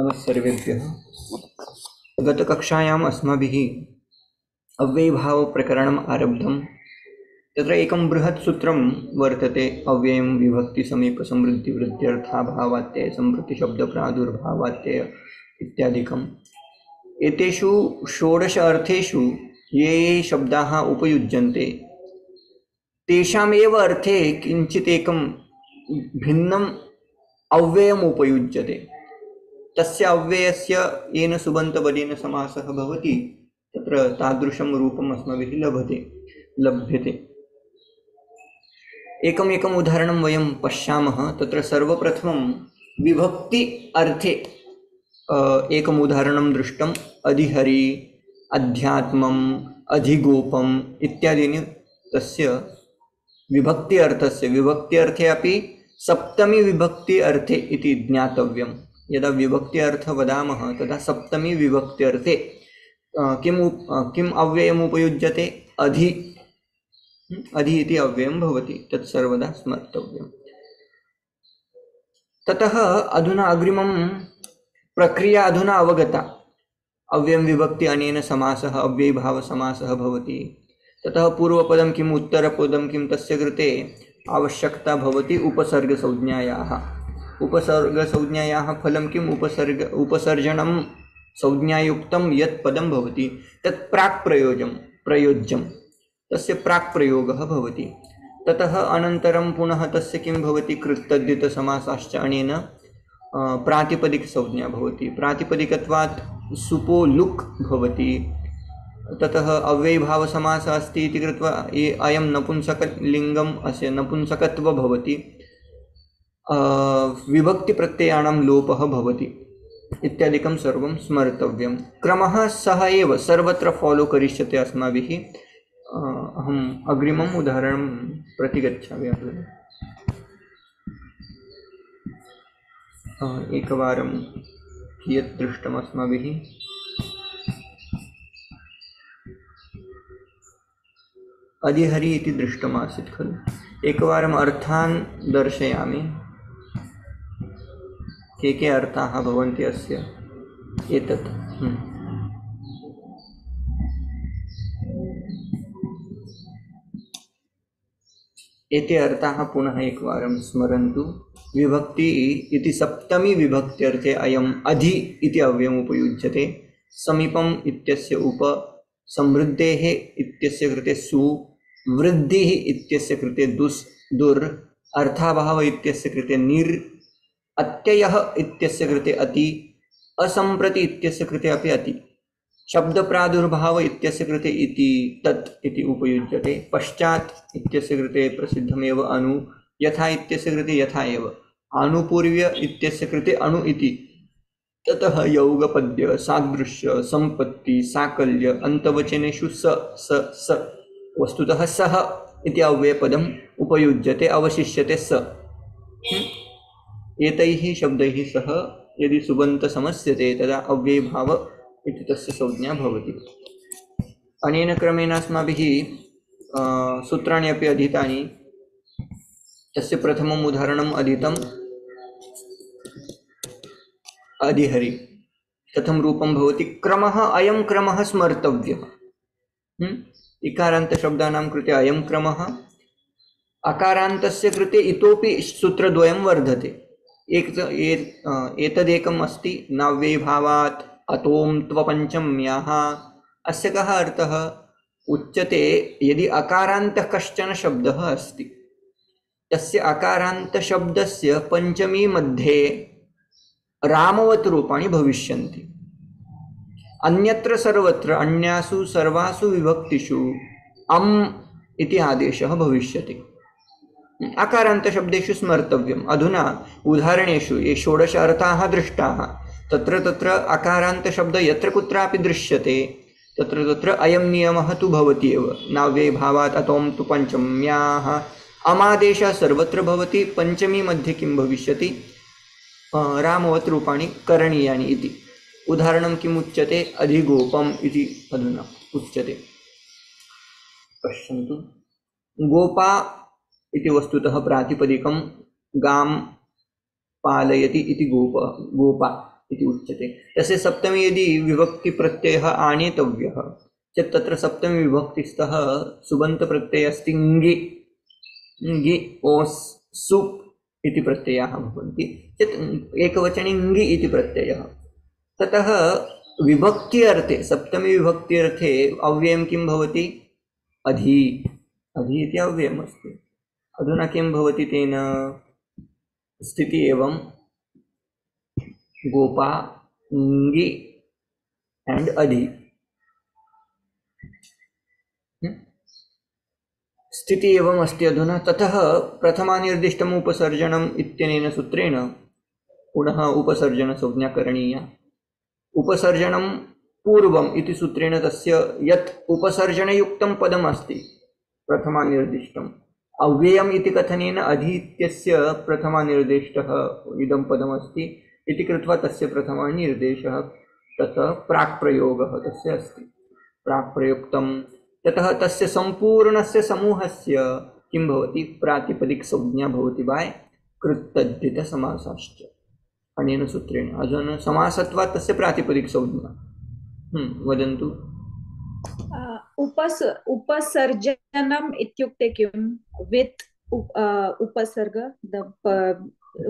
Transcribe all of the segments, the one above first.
नमस्सर्वेभ्यः। गतकक्षायाम् अस्माभिः अव्ययीभावप्रकरणम् आरब्धं। तत्र एकं बृहत् सूत्रं वर्तते, अव्ययं विभक्तिसमीपसमृद्धिवृद्ध्यर्थाभावात्यय सम्प्रतिशब्दप्रादुर्भावात्यय इत्यादिकम्। एतेषु षोडश अर्थेषु ये शब्दाः उपयुज्यन्ते तेषामेव अर्थे किञ्चित् एकं भिन्नम् अव्ययम् उपयुज्यते। तस्य अव्ययस्य येन सुबन्तपदेन समासः भवति तत्र तादृशं रूपम् अस्माभिः लभ्यते। एकमेकम् उदाहरणं वयं पश्यामः। तत्र सर्वप्रथमं विभक्ति अर्थे एकम् उदाहरणं दृष्टम्। अधिहरि, अध्यात्मम्, अधिगोपम् इत्यादीनि तस्य विभक्ति अर्थे अपि सप्तमी विभक्ति अर्थे इति ज्ञातव्यम्। यदा विभक्ति अर्थ वदामः तदा सप्तमी विभक्ति अर्थे किम् अव्ययम् उपयुज्यते? अधि इति अव्ययं भवति, तत् सर्वदा स्मर्तव्यम्। ततः अधुना अग्रिमं प्रक्रिया अधुना अवगता। अव्ययं विभक्ति अनेन समासः अव्ययीभावसमासः भवति। ततः पूर्वपदं किम् उत्तरपदं किं तस्य कृते आवश्यकता भवति उपसर्गसंज्ञायाः। उपसर्गसंज्ञायाः फलं किम्? उपसर्जनं संज्ञायुक्तं यत् पदं भवति तत् प्राक्प्रयोज्यं तस्य प्राक्प्रयोगः भवति। ततः अनन्तरं पुनः तस्य किं भवति? कृत्तद्धितसमासाश्च अनेन प्रातिपदिकसंज्ञा भवति। प्रातिपदिकत्वात् सुपो लुक् भवति। ततः अव्ययीभावसमासः अस्ति इति कृत्वा अयं नपुंसकलिङ्गम् अस्य नपुंसकत्व भवति। विभक्तिप्रत्ययाणां लोपः भवति इत्यादिकं सर्वं स्मर्तव्यं। क्रमः सः एव सर्वत्र फॉलो करिष्यते अस्माभिः। अहम् अग्रिमम् उदाहरणं प्रति गच्छामि। एकवारं कियत् दृष्टम् अस्माभिः। अधिहरि इति दृष्टमासीत् खलु। एकवारम् अर्थान् दर्शयामि। के अर्थाः भवन्ति अस्य? एतत् एते अर्थाः पुनः एकवारं स्मरन्तु। विभक्ति इति सप्तमी विभक्त्यर्थे अयम् अधि इति अव्ययम् उपयुज्यते। समीपम् इत्यस्य उप, समृद्धेः इत्यस्य कृते सु, वृद्धिः इत्यस्य कृते दुस् दुर्, अर्थाभाव इत्यस्य कृते निर्, अत्ययः इत्यस्य कृते अति, असम्प्रति इत्यस्य कृते अपि अति, शब्दप्रादुर्भाव इत्यस्य कृते इति तत् इति उपयुज्यते। पश्चात् इत्यस्य कृते प्रसिद्धमेव अनु, यथा इत्यस्य कृते यथा एव, आनुपूर्व्य इत्यस्य कृते अणु इति। ततः यौगपद्य, सादृश्य, संपत्ति, साकल्य अंतवचनेषु स वस्तुतः सः इति अव्ययपदम् उपयुज्यते, अवशिष्यते स। एतैः शब्दैः सह यदि सुबन्त समस्यते तदा अव्ययीभाव इति तस्य संज्ञा भवति। अनेन क्रमेण अस्माभिः सूत्राणि अपि अधीतानि। तस्य प्रथमम् उदाहरणम् अधीतम्। अधिहरि कथं रूपं भवति? क्रमः, अयं क्रमः स्मर्तव्यः। इकारान्तशब्दानां कृते अयं क्रमः, अकारान्तस्य कृते इतोपि सूत्रद्वयं वर्धते। एतदेकम् अस्ति नाव्ययीभावात् अतों त्वपञ्चम्याः। अस्य कः अर्थः उच्यते? यदि अकारान्तः कश्चन शब्दः अस्ति तस्य अकारान्तशब्दस्य पञ्चमी मध्ये रामवत् रूपाणि भविष्यन्ति। अन्यत्र सर्वत्र अन्यासु सर्वासु विभक्तिषु अम् इति आदेशः भविष्यति। अकारान्तशब्देषु स्मर्तव्यम्। अधुना उदाहरणेषु ये षोडश अर्थाः दृष्टाः तत्र अकारान्तशब्द यत्र कुत्रापि दृश्यते तत्र अयं नियमः तु भवति एव। नाव्ययीभावात् अतों तु पञ्चम्याः, अमादेशः सर्वत्र भवति। पञ्चमी मध्ये किं भविष्यति? रामवत् रूपाणि करणीयानि इति। उदाहरणं किम् उच्यते? अधिगोपम् इति अधुना उच्यते। पश्यन्तु। गोपा इति वस्तुतः प्रातिपदिकं गां पालयति इति गोपा। इति उच्यते। तस्य सप्तमी यदि विभक्तिप्रत्ययः आनेतव्यः चेत् तत्र सप्तमी विभक्तिस्थः सुबन्तप्रत्ययः अस्ति ङि ङि ओस् सुप् इति प्रत्ययाः भवन्ति चेत् एकवचने ङि इति प्रत्ययः। ततः विभक्ति अर्थे सप्तमी विभक्ति अर्थे अव्ययं किं भवति? अधि अधि इति अव्ययम् अस्ति। अधुना किं भवति तेन? स्थिति एवं गोपा ङि एंड अधि। स्थिति एवं अस्ति अधुना। ततः प्रथमानिर्दिष्टम् उपसर्जनम् इत्यनेन सूत्रेण पुनः उपसर्जनसंज्ञा करणीया। उपसर्जनं पूर्वम् इति सूत्रेण तस्य यत् उपसर्जनयुक्तं पदम् अस्ति प्रथमानिर्दिष्टम् अव्ययम् इति कथनेन अधि इत्यस्य प्रथमानिर्दिष्टः इदं पदमस्ति इति कृत्वा तस्य प्रथमानिर्देशः ततः प्राक्प्रयोगः तस्य अस्ति प्राक्प्रयुक्तं। ततः तस्य सम्पूर्णस्य समूहस्य किं भवति? प्रातिपदिकसंज्ञा भवति बाय कृत्तद्धितसमासाश्च अनेन सूत्रेण। अधुना समासत्वात् तस्य प्रातिपदिकसंज्ञा वदन्तु। उपसर्जनम् इत्युक्ते किं? वित् उपसर्ग, द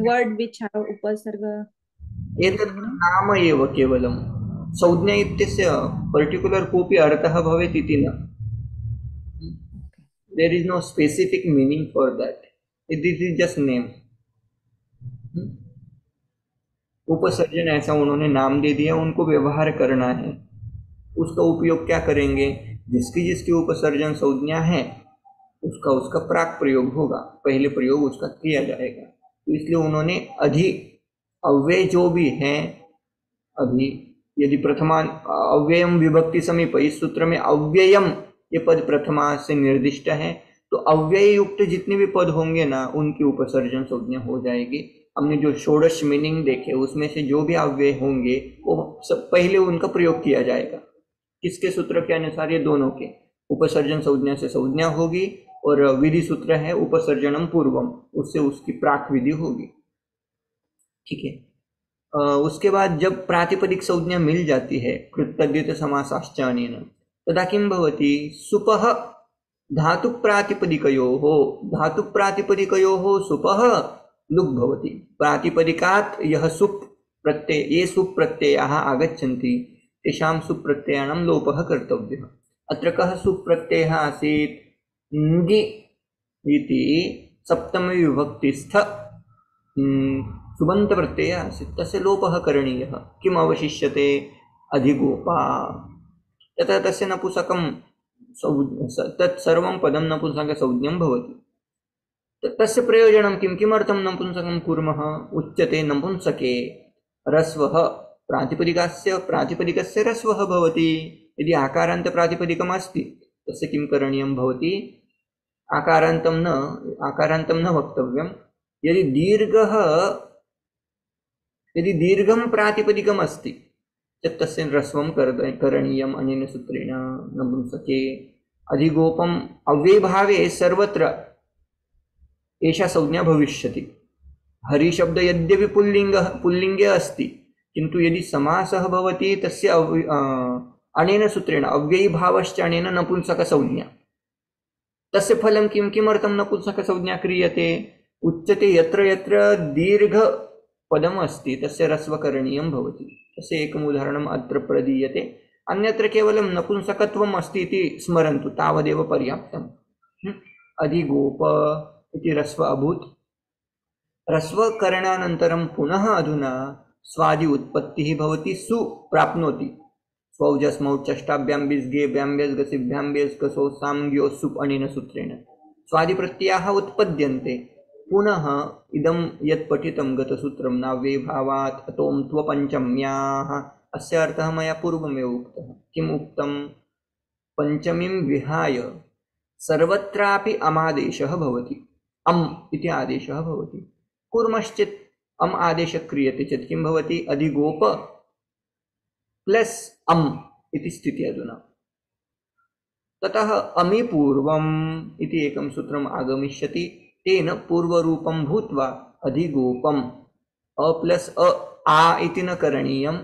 वर्ड विच हैव उपसर्ग। एतत् नाम एव केवलं संज्ञा इत्यस्य पर्टिक्युलर कोऽपि अर्थः भवेत् इति न। There is no specific meaning for that, this is just name. उपसर्जन ऐसा उन्होंने नाम दे दिया, उनको व्यवहार करना है, उसका उपयोग क्या करेंगे? जिसकी जिसकी उपसर्जन संज्ञा है उसका उसका प्राक प्रयोग होगा, पहले प्रयोग उसका किया जाएगा। तो इसलिए उन्होंने अधि अव्यय जो भी है, अभी यदि प्रथमा अव्ययम विभक्ति समीप, इस सूत्र में अव्ययम ये पद प्रथमा से निर्दिष्ट है, तो अव्यय युक्त जितने भी पद होंगे ना उनकी उपसर्जन संज्ञा हो जाएगी। हमने जो षोडश मीनिंग देखे उसमें से जो भी अव्यय होंगे वो सब पहले उनका प्रयोग किया जाएगा। किसके सूत्र के अनुसार? ये दोनों के। उपसर्जन संज्ञा से संज्ञा होगी और विधि सूत्र है उपसर्जनम पूर्वम, उससे उसकी प्राक विधि होगी। ठीक है। उसके बाद जब प्रातिपदिक संज्ञा मिल जाती है कृत्तद्धित समासाश्च अनेन, तदा किं भवति? सुपः धातु प्रातिपदिकयोः सुपः लुक् भवति। प्रातिपदिकात् यः सुप् प्रत्यय, ये सुप् प्रत्ययाः आगच्छन्ति तेषां सुप् प्रत्ययानां लोपः कर्तव्यः। अत्र कः सुप् प्रत्ययः आसीत्? ङि इति सप्तमी विभक्तिस्थ सुबन्त प्रत्यय आसीत्, तस्य लोपः करणीयः। किम् अवशिष्यते? अधिगोपा। ततः तस्य नपुंसकं तत्सर्वं पदं नपुंसकसंज्ञं भवति। तस्य प्रयोजनं किं? किमर्थं नपुंसकं कुर्मः? उच्यते नपुंसके रस्वः प्रातिपदिकस्य रस्वः भवति। यदि आकारान्त प्रातिपदिकम् अस्ति तस्य किं करणीयं भवति? आकारान्तं न वक्तव्यं। यदि दीर्घं प्रातिपदिकम् अस्ति चेत् तस्य ह्रस्वं करणीयम् अनेन सूत्रेण नपुंसके। अधिगोपम् अव्ययभावे सर्वत्र एषा संज्ञा भविष्यति। हरिशब्द यद्यपि पुल्लिङ्गे अस्ति, किन्तु यदि समासः भवति तस्य अनेन सूत्रेण अव्ययीभावश्च अनेन नपुंसकसंज्ञा। तस्य फलं किं? किमर्थं नपुंसकसंज्ञा क्रियते? उच्यते यत्र यत्र दीर्घ पदम् अस्ति तस्य ह्रस्व करणीयं भवति। तस्य एकम् उदाहरणम् अत्र प्रदीयते। अन्यत्र केवलं नपुंसकत्वम् अस्ति इति स्मरन्तु, तावदेव पर्याप्तम्। अधिगोप इति ह्रस्व अभूत्। ह्रस्वकरणानन्तरं पुनः अधुना स्वादि उत्पत्तिः भवति। सु प्राप्नोति। स्वौजस्मौ चष्टाभ्यां बिस्गे भ्याम्ब्यस् गसिभ्यां बेस् गसौ साम्ग्यो सुप् अनेन सूत्रेण स्वादि प्रत्ययाः उत्पद्यन्ते। पुनः इदं यत् पठितं गतसूत्रं नाव्ययीभावात् अतों त्वपञ्चम्याः, अस्य अर्थः मया पूर्वमेव उक्तः। किम् उक्तं? पञ्चमीं विहाय सर्वत्रापि अमादेशः भवति। अम् इति आदेशः भवति। कुर्मश्चेत् अम् आदेशः क्रियते चेत् किं भवति? अधिगोप प्लस अम् इति स्थितिः अधुना। ततः अमि पूर्वम् इति एकं सूत्रम् आगमिष्यति। तेन पूर्वरूपं भूत्वा अधिगोपम् अ प्लस अ आ इति न करणीयम्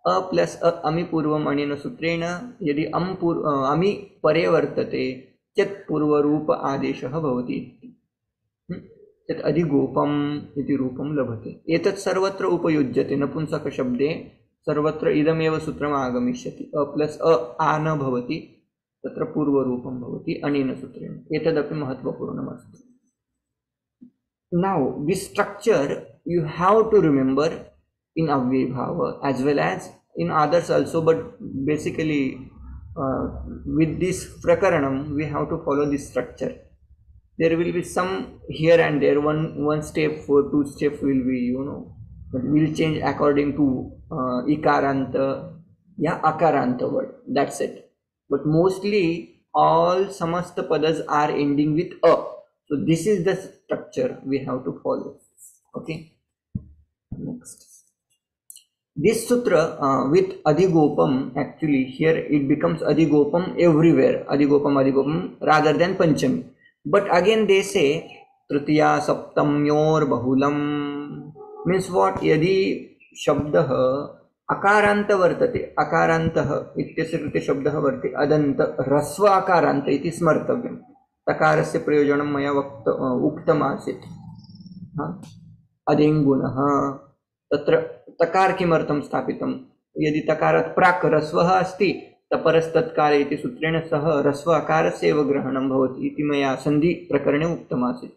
अ प्लस अ अमि पूर्वम् अनेन सूत्रेण यदि अमि परे वर्तते चेत् पूर्वरूप आदेशः भवति चेत् अधिगोपम् इति रूपं लभते। एतत् सर्वत्र उपयुज्यते नपुंसकशब्दे सर्वत्र इदमेव सूत्रम् आगमिष्यति अ प्लस अ आ न भवति तत्र पूर्वरूपं भवति अनेन सूत्रेण एतदपि महत्त्वपूर्णमस्ति। Now this structure you have to remember in Avyabhava as well as in others also, but basically with this prakaranam we have to follow this structure. There will be some here and there, one step for two steps will be, but will change according to ikaranta या akaranta word, that's it. But mostly all samasta padas are ending with a, so this is the structure we have to follow. Okay, next this sutra with adhigopam, actually here it becomes adhigopam everywhere, adhigopam rather than panchami. But again they say tritiya saptamyor bahulam, means what, यदि शब्दः अकारान्त वर्तते, अकारान्तः इत्यस्य कृते शब्दः वर्तते अदन्त ह्रस्व अकारान्त इति स्मर्तव्यम्। तकारस्य प्रयोजनं मया उक्तमासीत्। अदेङ्गुणः, तत्र तकार किमर्थं स्थापितं, यदि तकारात् प्राक् ह्रस्वः अस्ति तपरस्तत्काले इति सूत्रेण सह ह्रस्व अकारस्य एव ग्रहणं भवति इति मया सन्धि प्रकरणे उक्तमासीत्।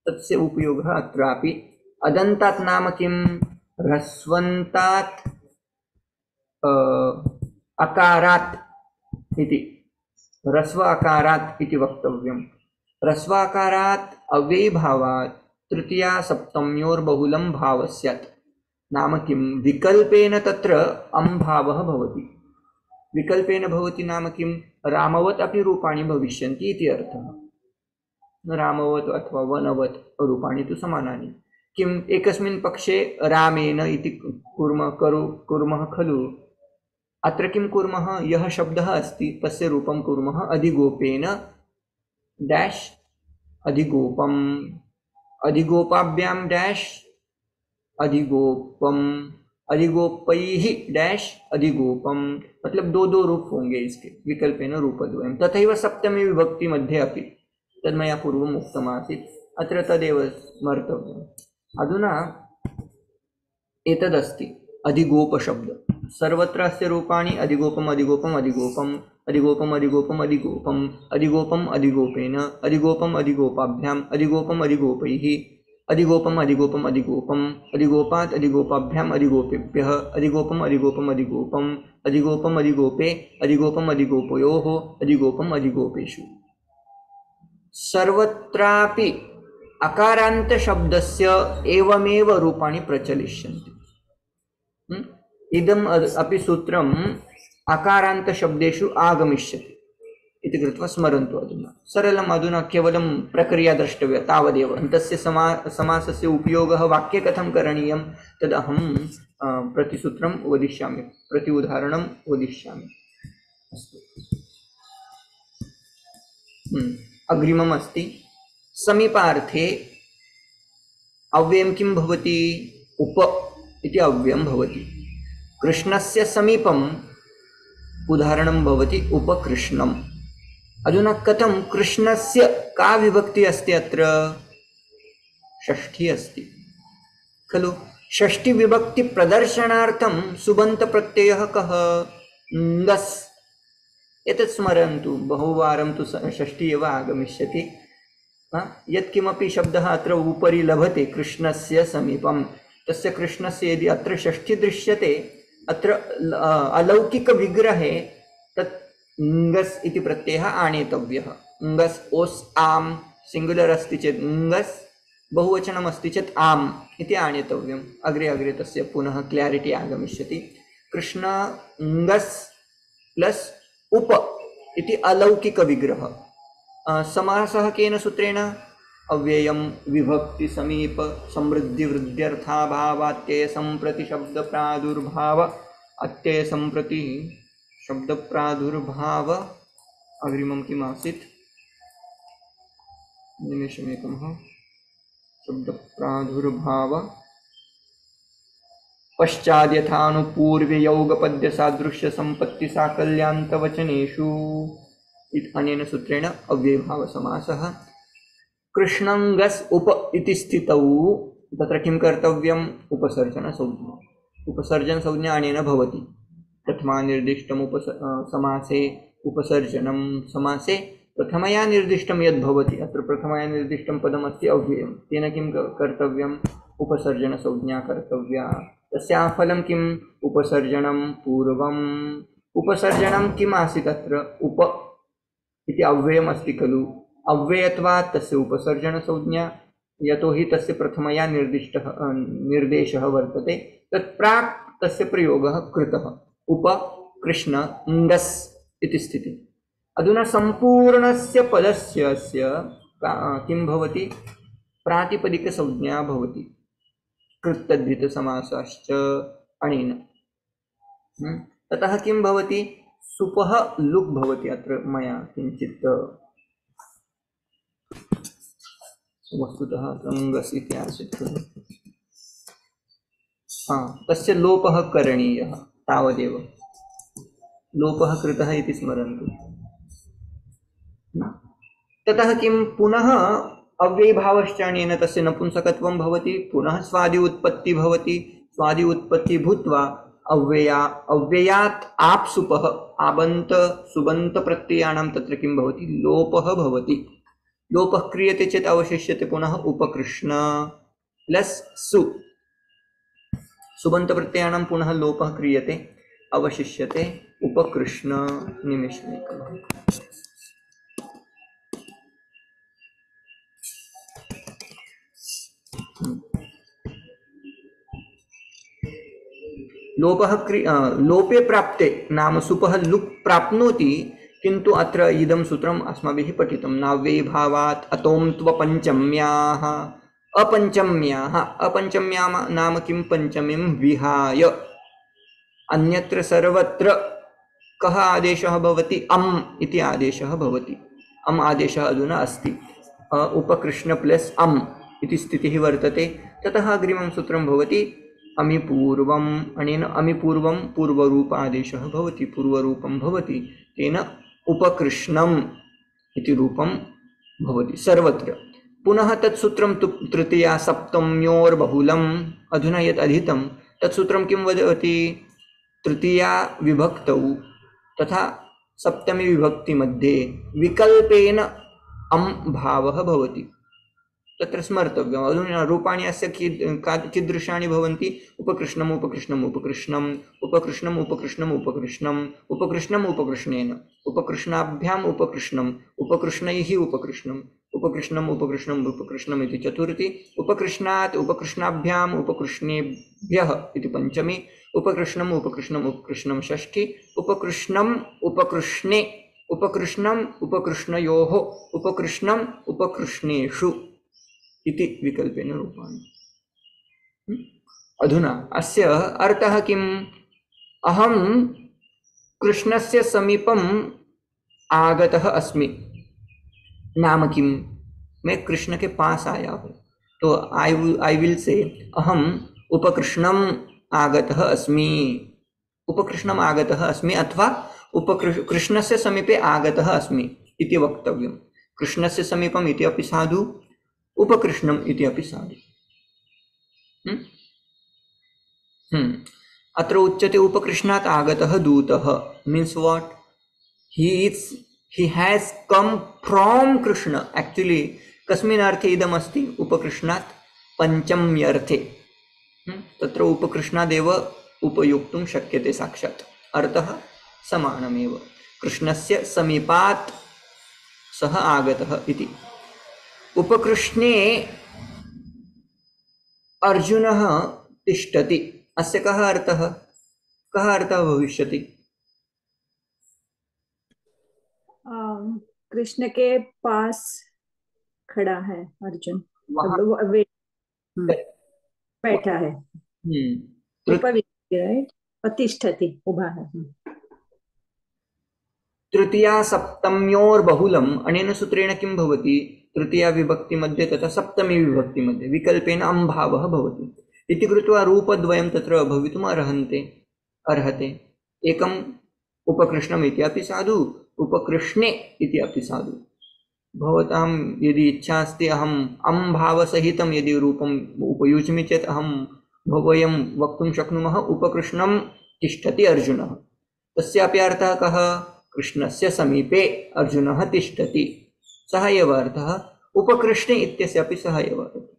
तस्य उपयोगः अत्रापि। अदन्तात् नाम किं, ह्रस्वन्तात् अकारात् इति, ह्रस्व अकारात् इति वक्तव्यं। ह्रस्व अकारात् अव्ययभावात् तृतीया सप्तम्योर्बहुलं भावस्यात्, नाम किं, विकल्पेन तत्र अं भावः भवति। विकल्पेन भवति नाम किं, रामवत् अपि रूपाणि भविष्यन्ति इति अर्थः। रामवत् अथवा वनवत् रूपाणि तु समानानि। किम्, एकस्मिन् पक्षे रामेण इति कुर्मः खलु, अत्र किं कुर्मः, यः शब्दः अस्ति तस्य रूपं कुर्मः अधिगोपेन डैश अधिगोपम्, अधिगोपाभ्यां डैश अधिगोपम, अधिगोपैः डैश अधिगोपम, मतलब दो रूप होंगे इसके, विकल्पेन रूपद्वयम्। तथैव सप्तमी विभक्ति मध्ये अपि तद् मया पूर्वम् उक्तमासीत्, अत्र तदेव स्मर्तव्यम्। अधुना एतदस्ति अधिगोप शब्द, सर्वत्र अस्य रूपाणि अधिगोपम् अधिगोपम् अधिगोपम् अधिगोपम् अधिगोपम् अधिगोपम् अधिगोपम् अधिगोपेन अधिगोपम् अधिगोपाभ्याम् अधिगोपम् अधिगोपैः अधिगोपम् अधिगोपम् अधिगोपम् अधिगोपात् अधिगोपाभ्याम् अधिगोपेभ्यः अधिगोपम् अधिगोपम् अधिगोपम् अधिगोपम् अधिगोपे अधिगोपम् अधिगोपयोः अधिगोपम् अधिगोपेषु। सर्वत्रापि अकारान्त शब्दस्य एवमेव रूपाणि प्रचलिष्यन्ति। इदम् अपि सूत्रम् अकारान्त शब्देषु आगमिष्यति इति कृत्वा स्मरन्तु। अधुना सरलम्, अधुना केवलं प्रक्रिया द्रष्टव्या तावदेव। तस्य समासस्य उपयोगः वाक्ये कथं करणीयं तदहं प्रतिसूत्रं वदिष्यामि, प्रति उदाहरणं वदिष्यामि। अस्तु, अग्रिमम् अस्ति समीपार्थे अव्ययं किं भवति, उप इति अव्ययं भवति। कृष्णस्य समीपम् उदाहरणं भवति उपकृष्णम्। अधुना कथं, कृष्णस्य का विभक्ति अस्ति, अत्र षष्ठी अस्ति खलु। षष्ठी विभक्ति प्रदर्शनार्थं सुबन्त प्रत्ययः कः, ङस्। एतत् स्मरन्तु, बहुवारं तु षष्ठी एव आगमिष्यति। यत्किमपि शब्दः अत्र उपरि लभते कृष्णस्य समीपं, तस्य कृष्णस्य यदि अत्र षष्ठी दृश्यते, अत्र अलौकिकविग्रहे तत् ङस् इति प्रत्ययः आनेतव्यः। ङस् ओस् आम्, सिंगुलर् अस्ति चेत् ङस्, बहुवचनम् अस्ति चेत् आम् इति आनेतव्यम्। अग्रे अग्रे तस्य पुनः क्ल्यारिटी आगमिष्यति। कृष्ण ङस् प्लस् उप इति अलौकिकविग्रह। समासः केन सूत्रेण, अव्ययं विभक्ति समीप समृद्धि वृद्ध्यर्थाभावात्यय सम्प्रति शब्द प्रादुर्भाव, अत्यय सम्प्रति शब्द प्रादुर्भाव। अग्रिमं किम् आसीत्, निमेषमेकं, शब्द प्रादुर्भाव पश्चाद् यथानुपूर्व्ययोगपद्यसादृश्यसम्पत्तिसाकल्यान्तवचनेषु अनेन सूत्रेण अव्ययभावसमासः। कृष्णङ्गस् उप इति स्थितौ तत्र किं कर्तव्यम्? उपसर्जनसंज्ञा। उपसर्जनसंज्ञा अनेन भवति। प्रथमा निर्दिष्टम् समासे उपसर्जनं समासे प्रथमया निर्दिष्टं यद् भवति, अत्र प्रथमया निर्दिष्टं पदमस्ति अव्ययं, तेन किं कर्तव्यम्? उपसर्जनसंज्ञा कर्तव्या। तस्याः फलं किम्? उपसर्जनं पूर्वम्। उपसर्जनं किम् आसीत्? अत्र उप इति अव्ययमस्ति खलु, अव्ययत्वात् तस्य उपसर्जनसंज्ञा, यतोहि तस्य प्रथमया निर्देशः वर्तते, तत्प्राक् तस्य प्रयोगः कृतः। उप कृष्ण ङस् इति स्थितिः। अधुना सम्पूर्णस्य पदस्य किं भवति? प्रातिपदिकसंज्ञा भवति। कृत्तद्धितसमासश्च अनेन। ततः किं भवति? सुपः लुक् भवति। अत्र मया किञ्चित् वस्तुतः ङस् इति आसीत् खलु, तस्य लोपः करणीयः, तावदेव। लोपः कृतः इति स्मरन्तु। ततः किं? पुनः अव्ययभावश्चानेन तस्य नपुंसकत्वं भवति, पुनः स्वादि उत्पत्ति भवति। स्वादि उत्पत्ति भूत्वा अव्ययात् आप्सुपः आबन्त सुबन्त प्रत्ययानां तत्र किं भवति? लोपः भवति। लोपः क्रियते चेत् अवशिष्यते पुनः उपकृष्ण प्लस् सु। सुबन्त प्रत्ययानां पुनः लोपः क्रियते, अवशिष्यते उपकृष्ण। निमेषमेकम्। लोपे प्राप्ते नाम सुपः लुक् प्राप्नोति, किन्तु अत्र इदं सूत्रम् अस्माभिः पठितं। नाव्ययभावात् अतोऽन्त्वपञ्चम्याः। अपञ्चम्याः, अपञ्चम्याः नाम किं? पञ्चमीं विहाय अन्यत्र सर्वत्र कः आदेशः भवति? अम् इति आदेशः भवति। अम् आदेशः अधुना अस्ति। उपकृष्ण प्लस् अम् इति स्थितिः वर्तते। ततः अग्रिमं सूत्रं भवति अमिपूर्वम्। अनेन अमिपूर्वं पूर्वरूप आदेशः भवति, पूर्वरूपं भवति, तेन उपकृष्णम् इति रूपं भवति सर्वत्र। पुनः तत्सूत्रं तृतीया सप्तम्योर्बहुलम्। अधुना यत् अधीतं तत्सूत्रं किं वदति? तृतीया विभक्तौ तथा सप्तमी विभक्ति मध्ये विकल्पेन अम् भावः भवति, तत्र स्मर्तव्यम्। अधुना रूपाणि अस्य कीदृशानि भवन्ति? उपकृष्णम् उपकृष्णम् उपकृष्णम् उपकृष्णम् उपकृष्णम् उपकृष्णम् उपकृष्णम् उपकृष्णेन उपकृष्णाभ्याम् उपकृष्णम् उपकृष्णैः उपकृष्णम् उपकृष्णम् उपकृष्णम् उपकृष्णम् इति चतुर्थी, उपकृष्णात् उपकृष्णाभ्याम् उपकृष्णेभ्यः इति पंचमी, उपकृष्णम् उपकृष्णम् उपकृष्णम् षष्ठी, उपकृष्णम् उपकृष्णे उपकृष्णम् उपकृष्णयोः उपकृष्णम् उपकृष्णेषु इति विकल्पेन रूपाणि। अधुना अस्य अर्थः किम्? अहं कृष्णस्य समीपम् आगतः अस्मि, नाम किम्? मैं कृष्ण के पास आया हूँ, तो आई विल से अहम उपकृष्णम आगतः अस्मि। उपकृष्णम आगतः अस्मि अथवा कृष्णस्य समीपे आगतः अस्मि इति वक्तव्यम्। कृष्णस्य समीपम् इति अपि साधु, उपकृष्णम् इति अपि साधु। अत्र उच्यते उपकृष्णात् आगतः दूतः, means what? he has come from Krishna. Actually कस्मिन् अर्थे इदम् अस्ति? उपकृष्णात् पञ्चम्यर्थे। तत्र उपकृष्णादेव उपयोक्तुं शक्यते साक्षात्, अर्थः समानमेव। कृष्णस्य समीपात् सः आगतः इति। उपकृष्णे अर्जुनः तिष्ठति, अस्य कः अर्थः? कः अर्थः भविष्यति? कृष्ण के पास खड़ा है अर्जुन, बैठा है, तिष्ठति, उभा है। तृतीया सप्तम्योर्बहुलम्। अनेन सूत्रेण किं भवति? तृतीया विभक्ति मध्ये तथा सप्तमी विभक्ति मध्ये विकल्पेन अम् भावः भवति। इति कृत्वा रूपद्वयं तत्र भवितुम् अर्हते। एकम् उपकृष्णम् इति अपि साधु, उपकृष्णे इति अपि साधु। भवतां यदि इच्छा अस्ति अहम् अं भावसहितं यदि रूपम् उपयुज्मि चेत् वयं वक्तुं शक्नुमः उपकृष्णं तिष्ठति अर्जुनः। तस्यापि अर्थः कः? कृष्णस्य समीपे अर्जुनः तिष्ठति, सः एव अर्थः। उपकृष्णे इत्यस्यापि सः एव अर्थः।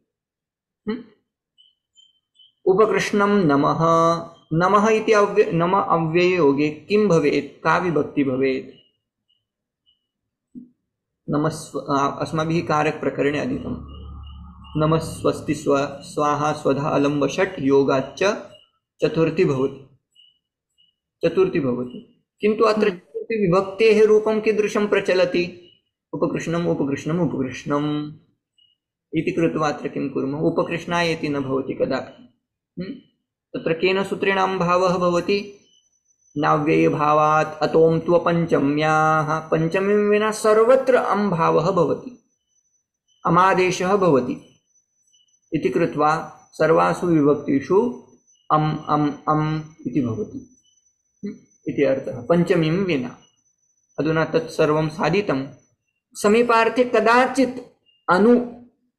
उपकृष्णं नमः। नमः इति नम अव्यययोगे किं भवेत्? का विभक्ति भवेत्? नमस्व अस्माभिः कारक प्रकरणे अधीतं। नमः स्वस्ति स्वाहा स्वधा अलम्ब षट् योगाच्च चतुर्थी भवति। किन्तु अत्र चतुर्थी विभक्तेः रूपं कीदृशं प्रचलति? उपकृष्णम् उपकृष्णम् उपकृष्णम् इति कृत्वा अत्र किं कुर्मः? उपकृष्णाय इति न भवति कदापि। तत्र केन सूत्रेण भावः भवति? नाव्ययभावात् अतों त्वपञ्चम्याः। पञ्चमीं विना सर्वत्र अं भावः भवति, अमादेशः भवति इति कृत्वा सर्वासु विभक्तिषु अम् अम् अम् इति भवति इति अर्थः, पञ्चमीं विना। अधुना तत् सर्वं साधितं। समीपार्थे कदाचित् अनु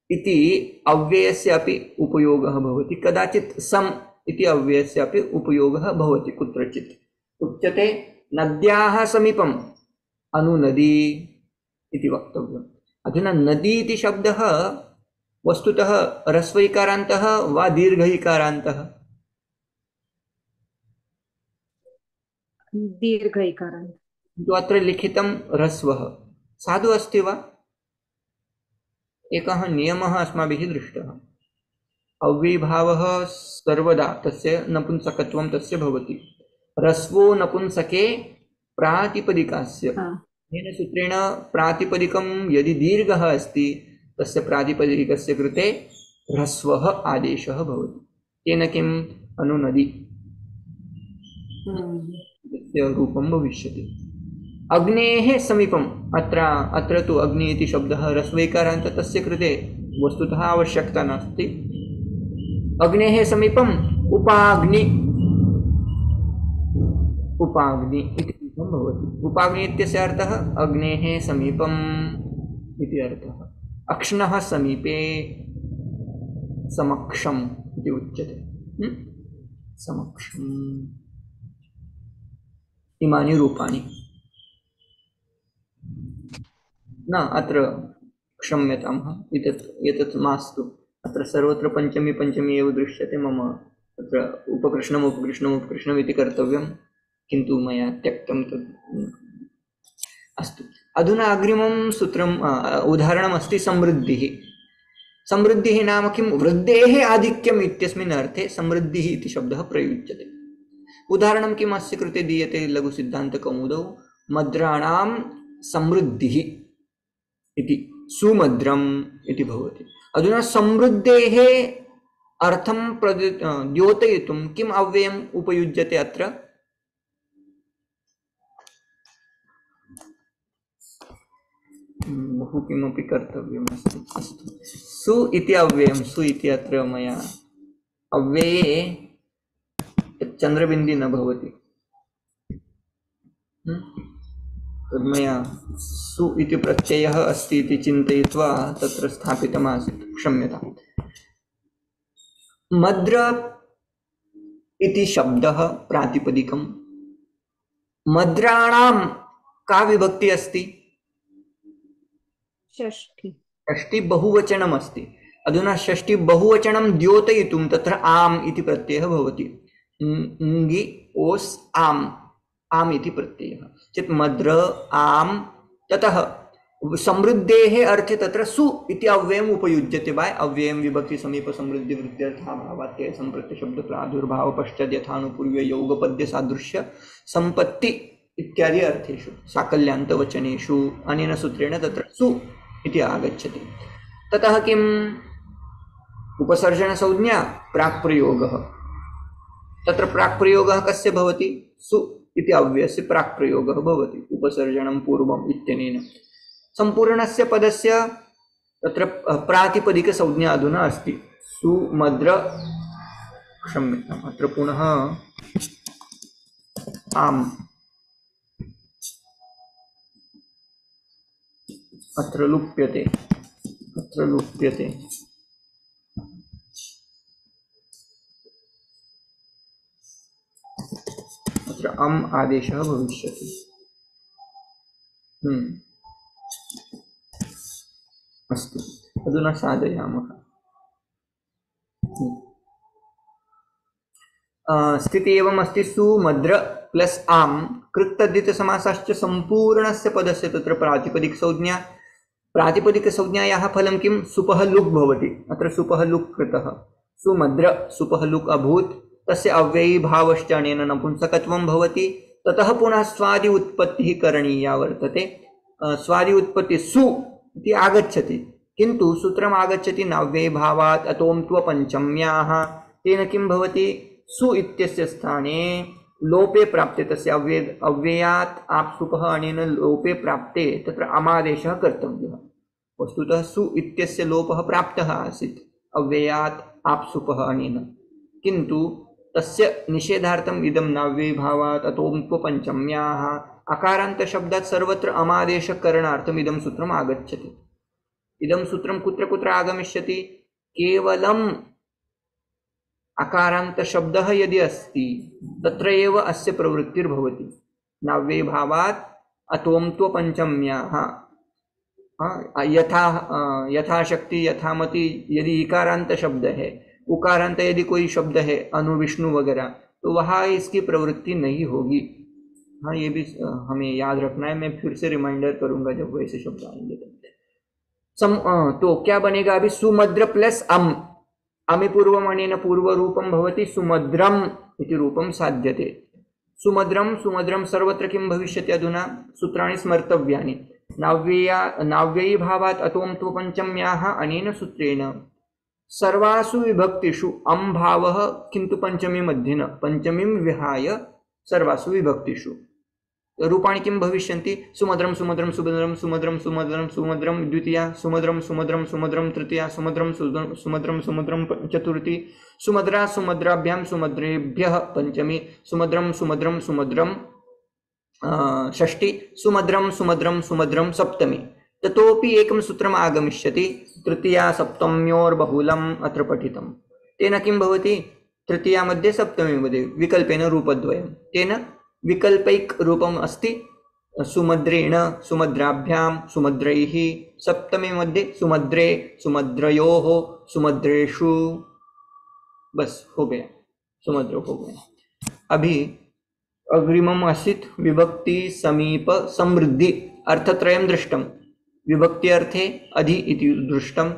इति अव्ययस्य अपि उपयोगः भवति, कदाचित् सम् इति अव्ययस्य अपि उपयोगः भवति। कुत्रचित् उच्यते नद्याः समीपम् अनुनदी इति वक्तव्यम्। अधुना नदी इति शब्दः वस्तुतः ह्रस्वैकारान्तः वा दीर्घैकारान्तः? दीर्घैकारान्तः। किन्तु अत्र लिखितं ह्रस्वः। साधु अस्ति वा? एकः नियमः अस्माभिः दृष्टः। अव्ययभावः सर्वदा तस्य नपुंसकत्वं तस्य भवति। ह्रस्वो नपुंसके प्रातिपदिकस्य। येन सूत्रेण प्रातिपदिकं यदि दीर्घः अस्ति तस्य प्रातिपदिकस्य कृते ह्रस्वः आदेशः भवति। तेन किम्? अनुनदी तस्य रूपं भविष्यति। अग्नेः समीपम्। अत्र तु अग्नि इति शब्दः ह्रस्वैकारान्त, तस्य कृते वस्तुतः आवश्यकता नास्ति। अग्नेः समीपम् उपाग्नि इति भवति। उपाग्नि इत्यस्य अर्थः अग्नेः समीपम् इति अर्थः। अक्ष्णः समीपे, समक्षम् इति उच्यते। समक्षम्। इमानि रूपाणि न अत्र क्षम्यताम्, एतत् मास्तु। अत्र सर्वत्र पञ्चमी एव दृश्यते। मम अत्र उपकृष्णम् इति कर्तव्यं, किन्तु मया त्यक्तं तत्। अस्तु, अधुना अग्रिमं सूत्रम् उदाहरणमस्ति समृद्धिः। समृद्धिः नाम किं? वृद्धेः आधिक्यम् इत्यस्मिन् अर्थे समृद्धिः इति शब्दः प्रयुज्यते। उदाहरणं किम् अस्य कृते दीयते लघुसिद्धान्तकौमुदौ? मद्राणां समृद्धिः इति, सुमद्रम् इति भवति। अधुना समृद्धेः अर्थं द्योतयितुं किम् अव्ययम् उपयुज्यते अत्र? बहु किमपि कर्तव्यमस्ति। अस्तु, सु इति अव्ययं। सु इति अत्र मया अव्यये चन्द्रबिन्दि न भवति, तद्मया सु इति प्रत्ययः अस्ति इति चिन्तयित्वा तत्र स्थापितमासीत्, क्षम्यताम्। मद्र इति शब्दः प्रातिपदिकं। मद्राणां का विभक्ति अस्ति? षष्ठी बहुवचनम् अस्ति। अधुना षष्ठी बहुवचनं द्योतयितुं तत्र आम् इति प्रत्ययः भवति। ङि ओस् आम् इति प्रत्ययः चेत् मद्र आम्। ततः समृद्धेः अर्थे तत्र सु इति अव्ययम् उपयुज्यते वा? अव्ययं विभक्ति समीप समृद्धि वृद्ध्यर्थाभावात्य सम्प्रत्य शब्द प्रादुर्भाव पश्चात् यथानुपूर्व्य योगपद्य सादृश्य संपत्ति इत्यादि अर्थेषु साकल्यान्तवचनेषु अनेन सूत्रेण तत्र सु इति आगच्छति। ततः किम्? उपसर्जनसंज्ञा प्राक्प्रयोगः। तत्र प्राक्प्रयोगः कस्य भवति? सु इति अव्ययस्य प्राक्प्रयोगः भवति, उपसर्जनं पूर्वम् इत्यनेन। सम्पूर्णस्य पदस्य तत्र प्रातिपदिकसंज्ञा अधुना अस्ति सुमद्र क्षम्यताम्, अत्र पुनः आम् अत्र लुप्यते, अत्र लुप्यते। अत्र अम् आदेशः भविष्यति। अस्तु, अधुना साधयामः। स्थितिः एवम् अस्ति, सुमद्र प्लस आम् कृत्तद्धितसमासश्च सम्पूर्णस्य पदस्य तत्र प्रातिपदिकसंज्ञा, प्रातिपदिकसंज्ञायाः फलं किं? सुपः लुक् भवति। अत्र सुपः लुक् कृतः, सुमद्र सुपः लुक् अभूत्, तस्य अव्ययी भावश्च अनेन नपुंसकत्वं भवति। ततः पुनः स्वादि उत्पत्तिः करणीया वर्तते। स्वादि उत्पत्ति सु इति आगच्छति, किन्तु सूत्रम् आगच्छति नव्ययी भावात् अतोऽन्त्व पञ्चम्याः। तेन किं भवति? सु इत्यस्य स्थाने लोपे प्राप्ते, तस्य अव्ययात् आप्सुपः अनेन लोपे प्राप्ते तत्र अमादेशः कर्तव्यः। वस्तुतः सु इत्यस्य लोपः प्राप्तः आसीत् अव्ययात् आप्सुपः अनेन, किन्तु तस्य निषेधार्थम् इदं नव्ययी भावात् अतोऽन्त्व पञ्चम्याः अकारान्त शब्दात् सर्वत्र अमादेशकरणार्थम् इदं सूत्रम् आगच्छति। इदं सूत्रं कुत्र कुत्र आगमिष्यति? केवलम् अकारान्त शब्दः यदि अस्ति तत्र एव अस्य प्रवृत्तिर्भवति। नव्ययी भावात् अतोऽन्त्व पञ्चम्याः, यथाशक्ति यथामति यदि इकारांत शब्द है, उकारांत यदि कोई शब्द है, अनु विष्णु वगैरह, तो वहाँ इसकी प्रवृत्ति नहीं होगी। हाँ, ये भी हमें याद रखना है। मैं फिर से रिमाइंडर करूंगा जब वैसे शब्द आएंगे तो क्या बनेगा? अभी सुमद्र प्लस अम, अमि पूर्वम अनेन पूर्व रूपम भवति सुमद्रम इति रूपम साध्यते। सुमद्रम सुमद्रम सर्वत्र किं भविष्यति? अधुना सूत्राणि स्मर्तव्यानि। नाव्ययी भावात् अतोऽन्त्व पञ्चम्याः अनेन सूत्रेण सर्वासु विभक्तिषु अम् भावः, किन्तु पंचमी मध्ये न, पंचमीं विहाय सर्वासु विभक्तिषु रूपाणि किं भविष्यन्ति? सुमद्रम सुमद्रम सुमद्रम सुमद्रम सुमद्रम सुमद्रम द्वितीया, सुमद्रम सुमद्रम सुमद्रम तृतीया, सुमद्रम सुमद्रम सुमद्रम चतुर्थी, सुमद्रा सुमद्राभ्यां सुमद्रेभ्यः पंचमी, सुमद्रम सुमद्रम सुमद्रम षष्ठी, सुमद्रम सुमद्रम सुमद्रम सप्तमी। ततोपि एकं सूत्रम् आगमिष्यति, तृतीया सप्तम्योर्बहुलम् अत्र पठितं। तेन किं भवति? तृतीया मध्ये सप्तमी मध्ये विकल्पेन रूपद्वयं, तेन विकल्पैक रूपम् अस्ति सुमद्रेण सुमद्राभ्यां सुमद्रैः। सप्तमी मध्ये सुमद्रे सुमद्रयोः सुमद्रेषु, बस हो गया, सुमद्रो हो गया। अभी अग्रिमम् आसीत् विभक्ति समीप समृद्धि, अर्थत्रयं दृष्टं। विभक्ति अर्थे अधि इति दृष्टं,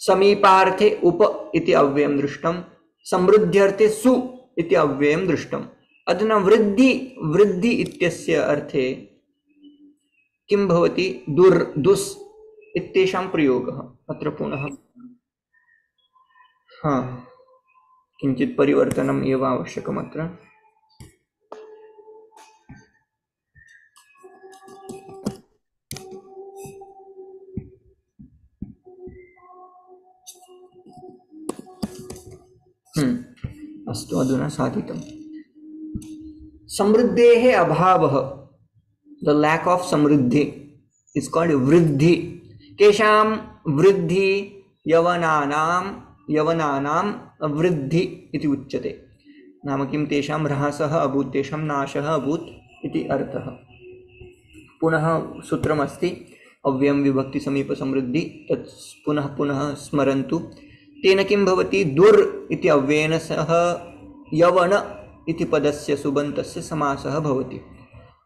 समीपार्थे उप इति अव्ययं दृष्टं, समृद्ध्यर्थे सु इति अव्ययं दृष्टम्। अधुना वृद्धि वृद्धि इत्यस्य अर्थे किं भवति? दुर् दुस् इत्येषां प्रयोगः। अत्र पुनः किञ्चित् परिवर्तनम् एव आवश्यकम् अत्र। अस्तु, अधुना साधितम्। समृद्धेः अभावः, द लैक ऑफ समृद्धि इज कॉल्ड वृद्धि। केषां वृद्धि? यवनानां वृद्धि इति उच्यते। नाम किं? तेषां ह्रासः अभूत्, तेषां नाशः अभूत् इति अर्थः। पुनः सूत्रमस्ति अव्ययं विभक्ति समीप समृद्धि, तत् पुनः पुनः स्मरन्तु। तेन किं भवति? दुर् इति अव्ययेन सह यवन इति पदस्य सुबन्तस्य समासः भवति।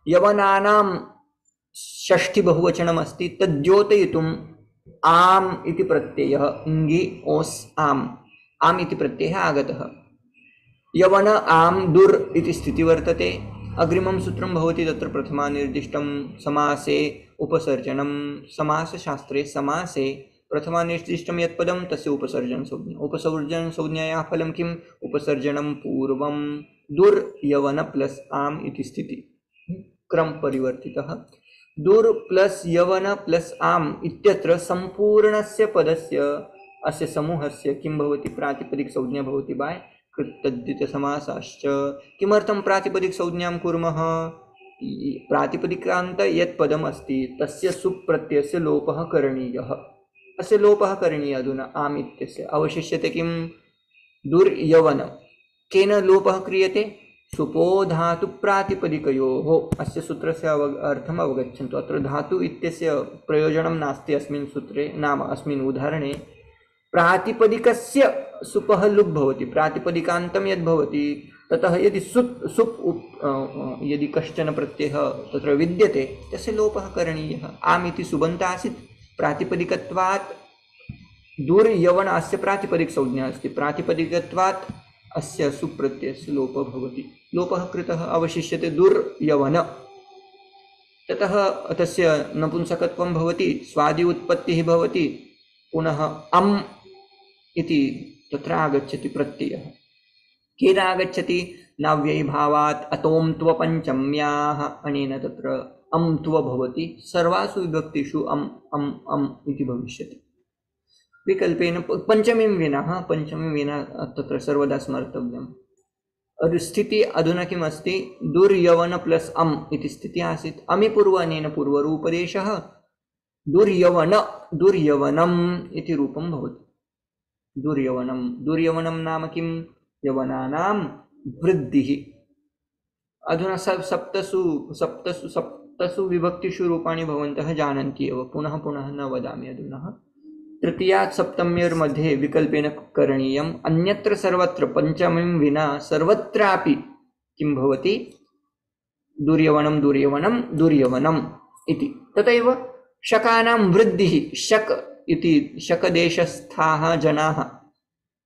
यवनानां षष्ठी बहुवचनम् अस्ति, तद्योतयितुम् आम् इति प्रत्ययः, इङि ओस् आम्, आम् इति प्रत्ययः आगतः। यवन आम् दुर् इति स्थितिः वर्तते। अग्रिमं सूत्रं भवति, तत्र प्रथमा निर्दिष्टं समासे उपसर्जनं। समासशास्त्रे समासे प्रथमा निर्दिष्टं यत् पदं तस्य उपसर्जन संज्ञा। उपसर्जन संज्ञायाः फलं किम्? उपसर्जनं पूर्वं दुर् यवन प्लस आम् इति स्थिति, क्रम परिवर्तितः। दुर् प्लस यवन प्लस आम् इत्यत्र सम्पूर्णस्य पदस्य अस्य समूहस्य किं भवति? प्रातिपदिक संज्ञा भवति बाय कृत्तद्धितसमासाश्च किमर्थं प्रातिपदिकसंज्ञां कुर्मः? प्रातिपदिकान्त यत् पदम् अस्ति तस्य सुप्रत्ययस्य लोपः करणीयः। अस्य लोपः करणीयः। अधुना आम् इत्यस्य अवशिष्यते किं? दुर्यवन। केन लोपः क्रियते? सुपो धातु प्रातिपदिकयोः। अस्य सूत्रस्य अर्थम् अवगच्छन्तु। अत्र धातु इत्यस्य प्रयोजनं नास्ति अस्मिन् सूत्रे, नाम अस्मिन् उदाहरणे प्रातिपदिकस्य सुपः लुप् भवति, प्रातिपदिकान्तं यद् भवति ततः यदि यदि कश्चन प्रत्ययः तत्र विद्यते तस्य लोपः करणीयः। आम् इति सुबन्त आसीत्, प्रातिपदिकत्वात् दुर्यवन अस्य प्रातिपदिकसंज्ञा अस्ति, प्रातिपदिकत्वात् अस्य सुप्रत्ययस्य लोपः भवति। लोपः कृतः, अवशिष्यते दुर्यवन। ततः तस्य नपुंसकत्वं भवति, स्वादि उत्पत्तिः भवति, पुनः अम् इति तत्र आगच्छति प्रत्ययः। केन आगच्छति? नाव्ययीभावात् अतोम्त्वपञ्चम्याः। अनेन तत्र अम्त्व भवति। सर्वासु विभक्तिषु अम् अम् अम् इति भविष्यति। विकल्पेन पञ्चमीं विना तत्र सर्वदा स्मर्तव्यम्। स्थितिः अधुना किम् अस्ति? दुर्यवन प्लस् अम् इति स्थितिः आसीत्। अमि पूर्व अनेन पूर्वरूपदेशः दुर्यवन दुर्यवनम् इति रूपं भवति। दुर्यवनं नाम किं? यवनानां वृद्धिः। अधुना सप्तसु विभक्तिषु रूपाणि भवन्तः जानन्ति एव, पुनः पुनः न वदामि। अधुना तृतीयात् सप्तम्योर्मध्ये विकल्पेन करणीयम्। अन्यत्र सर्वत्र पञ्चमीं विना सर्वत्रापि किं भवति? दुर्यवनम् इति। तथैव शकानां वृद्धिः, शक इति शकदेशस्थाः जनाः,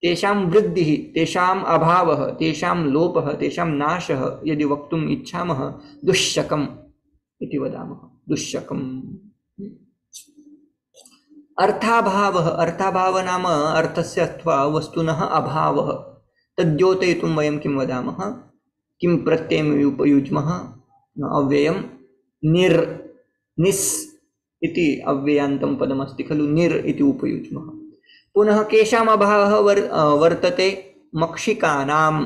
तेषां वृद्धिः, तेषाम् अभावः, तेषां लोपः, तेषां नाशः यदि वक्तुम् इच्छामः दुश्शकम् इति वदामः। दुश्शकम्। अर्थाभावः नाम अर्थस्य अथवा वस्तुनः अभावः। तद्योतयितुं वयं किं वदामः? किं प्रत्ययम् उपयुज्मः? अव्ययं निस् इति अव्ययान्तं पदमस्ति खलु, निर् इति उपयुज्मः। पुनः केषाम् अभावः वर्तते? मक्षिकानां।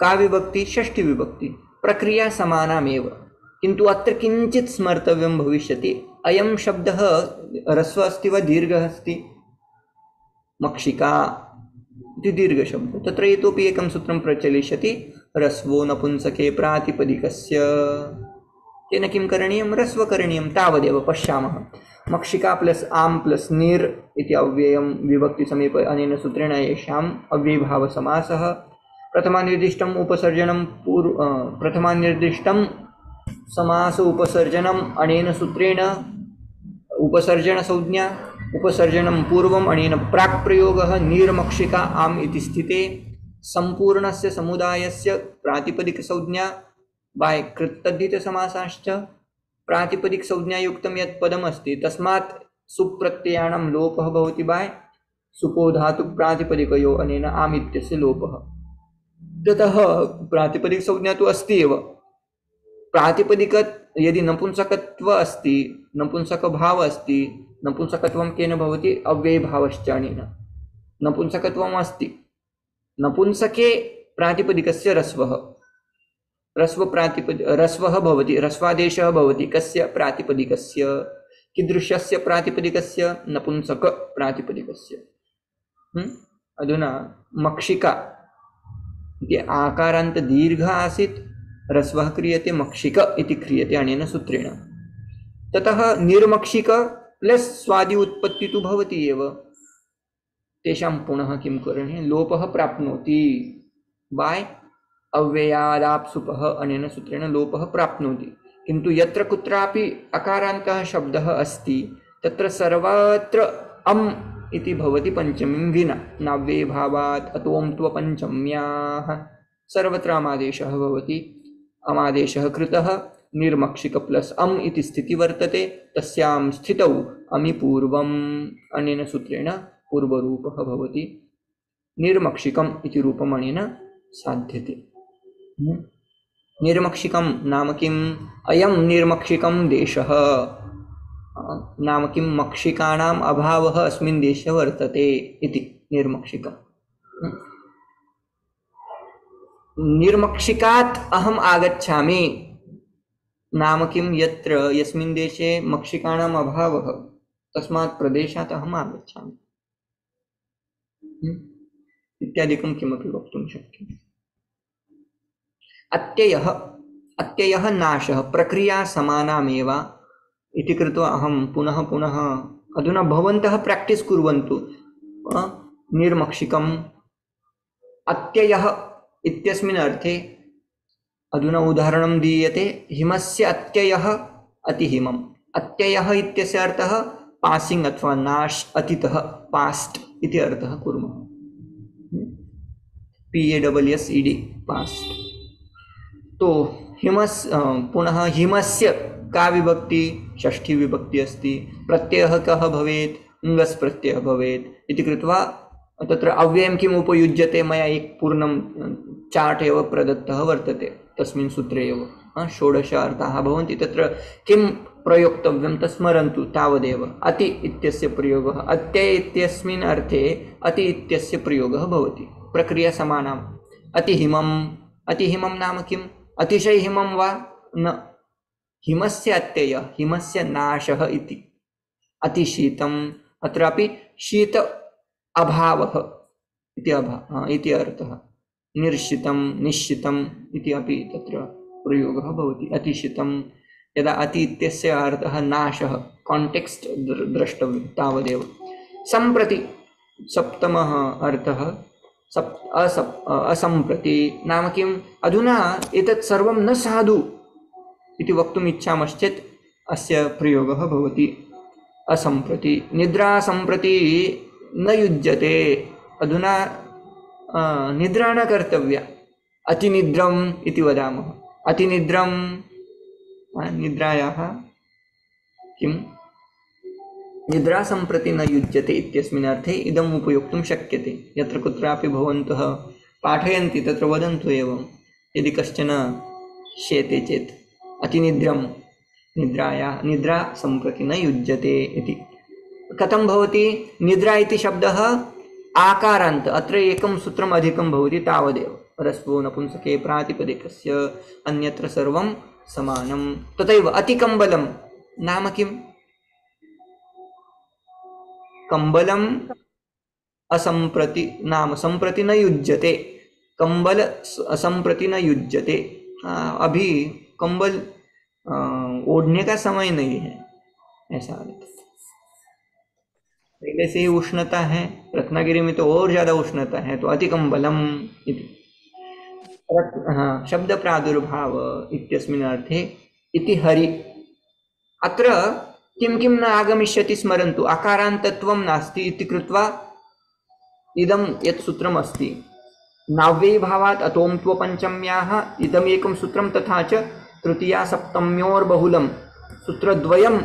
का विभक्ति? षष्ठी विभक्ति। प्रक्रिया समानामेव, किन्तु अत्र किञ्चित् स्मर्तव्यं भविष्यति। अयं शब्दः ह्रस्व अस्ति वा दीर्घः अस्ति? मक्षिका इति दीर्घशब्दः। तत्र इतोपि एकं सूत्रं प्रचलिष्यति, ह्रस्वो नपुंसके प्रातिपदिकस्य। तेन किं करणीयं? ह्रस्व करणीयं। तावदेव पश्यामः। मक्षिका प्लस् आम् प्लस् निर् इति अव्ययं विभक्तिसमीपे अनेन सूत्रेण येषाम् अव्ययीभावसमासः। प्रथमानिर्दिष्टम् समास उपसर्जनम् अनेन सूत्रेण उपसर्जनसंज्ञा, उपसर्जनं पूर्वम् अनेन प्राक्प्रयोगः निर्मक्षिका आम् इति स्थिते सम्पूर्णस्य समुदायस्य प्रातिपदिकसंज्ञा बाय कृत्तद्धितसमासाश्च। प्रातिपदिकसंज्ञायुक्तं यत् पदम् अस्ति तस्मात् सुप्रत्ययाणां लोपः भवति बाय सुपो धातु प्रातिपदिकयोः, अनेन आम् इत्यस्य लोपः। ततः प्रातिपदिकसंज्ञा तु अस्ति एव। प्रातिपदिक यदि नपुंसकत्व अस्ति, नपुंसकभाव अस्ति, नपुंसकत्वं केन भवति? अव्ययीभावश्च। अनेन नपुंसकत्वम् अस्ति। नपुंसके प्रातिपदिकस्य रस्वः भवति, ह्रस्वादेशः भवति। कस्य? प्रातिपदिकस्य। कीदृशस्य प्रातिपदिकस्य? नपुंसक प्रातिपदिकस्य। अधुना मक्षिका इति आकारान्त दीर्घ आसीत्, ह्रस्वः क्रियते, मक्षिक इति क्रियते अनेन सूत्रेण। ततः निर्मक्षिक प्लस् स्वादि उत्पत्ति तु भवति एव। तेषां पुनः किं करणीयं? लोपः प्राप्नोति बाय अव्ययादाप्सुपः, अनेन सूत्रेण लोपः प्राप्नोति। किन्तु यत्र कुत्रापि अकारान्तः शब्दः अस्ति तत्र सर्वत्र अम् इति भवति पञ्चमीं विना। नाव्ययीभावात् अतोम्त्वपञ्चम्याः। सर्वत्र अमादेशः भवति। अमादेशः कृतः, निर्मक्षिक प्लस् अम् इति स्थितिः वर्तते। तस्यां स्थितौ अमि पूर्वम्, अनेन सूत्रेण पूर्वरूपः भवति। निर्मक्षिकम् इति रूपम् अनेन साध्यते। निर्मक्षिकं नाम किम्? अयं निर्मक्षिकं देशः नाम किं? मक्षिकाणाम् अभावः अस्मिन् देशे वर्तते इति निर्मक्षिकम्। निर्मक्षिकात् अहम् आगच्छामि नाम किं यत्र यस्मिन् देशे मक्षिकाणाम् अभावः तस्मात् प्रदेशात् अहम् आगच्छामि इत्यादिकं किमपि वक्तुं शक्यते। अत्ययः अत्ययः नाशः प्रक्रिया समानामेव इति कृत्वा अहं पुनः पुनः अधुना भवन्तः प्राक्टिस् कुर्वन्तु। निर्मक्षिकम् अत्ययः इत्यस्मिन् अर्थे अधुना उदाहरणं दीयते हिमस्य अत्ययः अतिहिमम्। अत्ययः इत्यस्य अर्थः पासिंग अथवा नाश अतीतः पास्ट इति अर्थः कुर्मः। PASSED past. तो पुनः हिमस्य का विभक्ति षष्ठी विभक्ति अस्ति। प्रत्ययः कः भवेत् ङस् प्रत्ययः भवेत् इति कृत्वा तत्र अव्ययं किम् उपयुज्यते मया एक पूर्णं चार्ट् एव प्रदत्तः वर्तते तस्मिन् सूत्रे एव 16 अर्थाः भवन्ति। तत्र किं प्रयोक्तव्यं तस्मरन्तु तावदेव। अति इत्यस्य प्रयोगः अत्यय इत्यस्मिन् अर्थे अति इत्यस्य प्रयोगः भवति। प्रक्रिया समानम्। अतिहिमं नाम किम् अतिशय हिमं वा न। हिमस्य अत्ययः हिमस्य नाशः इति। अतिशीतम् अत्रापि शीत अभावः इति अर्थः। निर्शितं निश्चितम् इति अपि तत्र प्रयोगः भवति। अतिशीतं यदा अति इत्यस्य अर्थः नाशः कांटेक्स्ट द्रष्टव्यं तावदेव। सम्प्रति सप्तमः अर्थः असम्प्रति नाम किम् अधुना एतत् सर्वं न साधु इति वक्तुम् इच्छामश्चेत् अस्य प्रयोगः भवति असम्प्रति। निद्रा सम्प्रति न युज्यते। अधुना निद्रा न कर्तव्या। अतिनिद्रम् इति वदामः। अतिनिद्रं निद्रायाः किं निद्रा सम्प्रति न युज्यते इत्यस्मिन् अर्थे इदम् उपयोक्तुं शक्यते। यत्र कुत्रापि भवन्तः पाठयन्ति तत्र वदन्तु एवं यदि कश्चन शेते चेत् अतिनिद्रं निद्रा सम्प्रति न युज्यते इति। कथं भवति निद्रा इति शब्दः आकारान्त अत्र एकं सूत्रम् अधिकं भवति तावदेव। रस्वो नपुंसके प्रातिपदिकस्य अन्यत्र सर्वं समानं। तथैव अतिकम्बलं नाम किम् कम्बलम् असम्प्रति नाम सम्प्रति न युज्यते। कंबल असम्प्रति न युज्यते। अभी कंबल ओढ़ने का समय नहीं है ऐसा। पहले से ही उष्णता है। रत्नागिरी में तो और ज्यादा उष्णता है तो अतिकम्बलम इति। शब्द प्रादुर्भाव इत्यस्मिन् अर्थे इति हरि। अत्र किं किं न आगमिष्यति स्मरन्तु। अकारान्तत्वं नास्ति इति कृत्वा इदं यत् सूत्रम् अस्ति नाव्ययीभावात् अतोऽन्त्व पञ्चम्याः इदमेकं सूत्रं तथा च तृतीया सप्तम्योर्बहुलं सूत्रद्वयं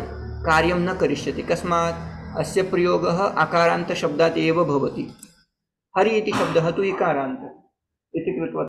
कार्यं न करिष्यति। कस्मात् अस्य प्रयोगः अकारान्त शब्दात् एव भवति। हरि इति शब्दः तु इकारान्त इति कृत्वा